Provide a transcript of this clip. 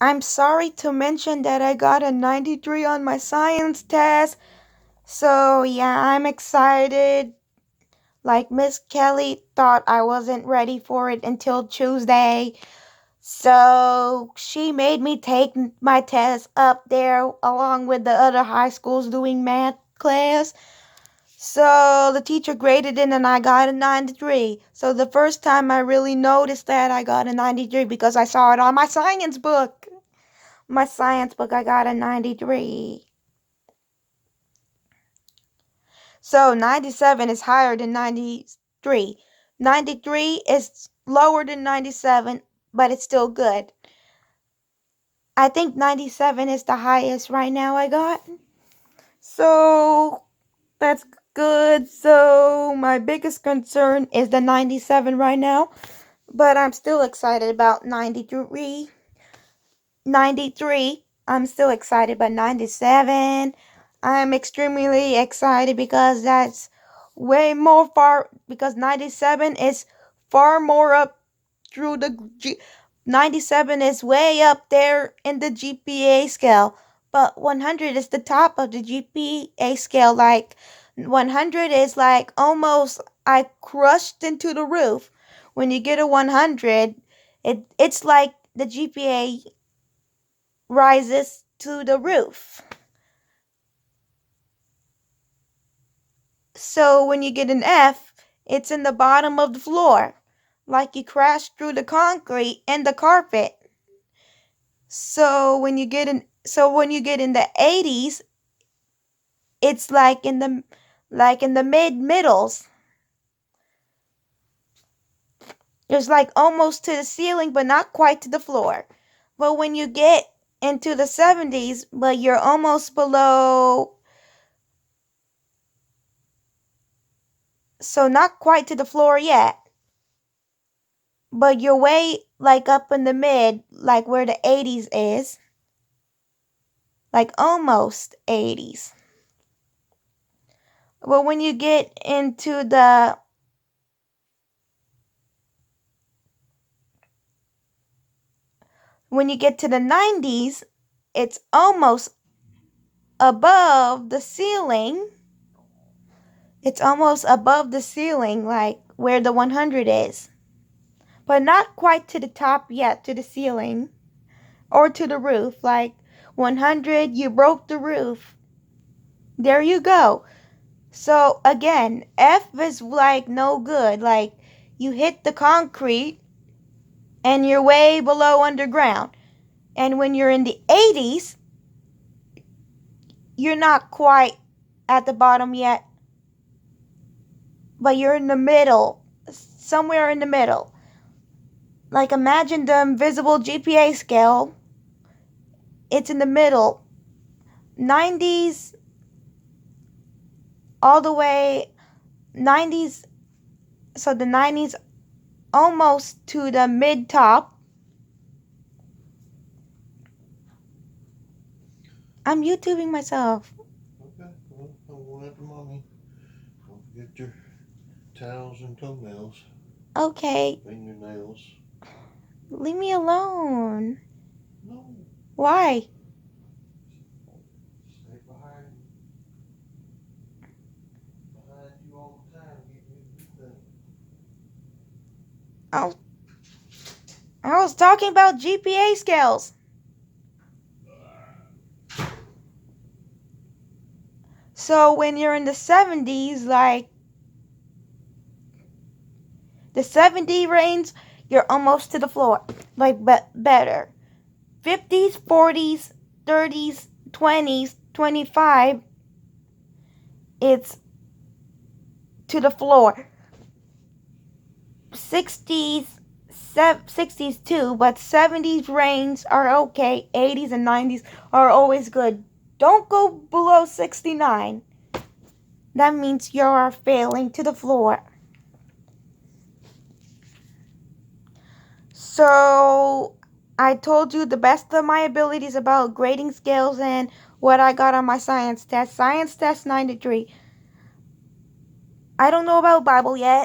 I'm sorry to mention that I got a 93 on my science test. So, yeah, I'm excited. Like, Miss Kelly thought I wasn't ready for it until Tuesday. So, she made me take my test up there along with the other high schools doing math class. So, the teacher graded it and I got a 93. So, the first time I really noticed that I got a 93 because I saw it on my science book. My science book, I got a 93. So 97 is higher than 93. 93 is lower than 97, but it's still good. I think 97 is the highest right now I got. So that's good. So my biggest concern is the 97 right now, but I'm still excited about 93. 93, I'm still excited, but 97, I'm extremely excited because that's way more far, because 97 is far more up through the 97 is way up there in the GPA scale, but 100 is the top of the GPA scale. Like 100 is like almost I crushed into the roof. When you get a 100, it's like the GPA rises to the roof. So when you get an F, it's in the bottom of the floor, like you crashed through the concrete and the carpet. So when you get in the 80s, it's like in the middles. It's like almost to the ceiling but not quite to the floor. But when you get into the 70s, but you're almost below, so not quite to the floor yet, but you're way like up in the mid, like where the 80s is, like almost 80s. But when you get to the 90s, it's almost above the ceiling. It's almost above the ceiling, like where the 100 is, but not quite to the top yet, to the ceiling or to the roof. Like 100, you broke the roof. There you go. So again, F is like no good. Like you hit the concrete and you're way below underground. And when you're in the 80s, you're not quite at the bottom yet, but you're in the middle, somewhere in the middle. Like imagine the invisible GPA scale. It's in the middle. 90s all the way 90s, so the 90s almost to the mid top. I'm YouTubing myself. Okay, well, I'm going after mommy. Don't forget your towels and toenails, Okay, fingernails. leave me alone. No, Why? stay behind you all the time, getting you to do things. I was, I was talking about GPA scales. So when you're in the 70s, like the 70 range, you're almost to the floor. Like better. 50s, 40s, 30s, 20s, 25, it's to the floor. 60s, 60s too, but 70s range are okay. 80s and 90s are always good. Don't go below 69. That means you are failing to the floor. So, I told you the best of my abilities about grading skills and what I got on my science test. Science test 93. I don't know about Bible yet.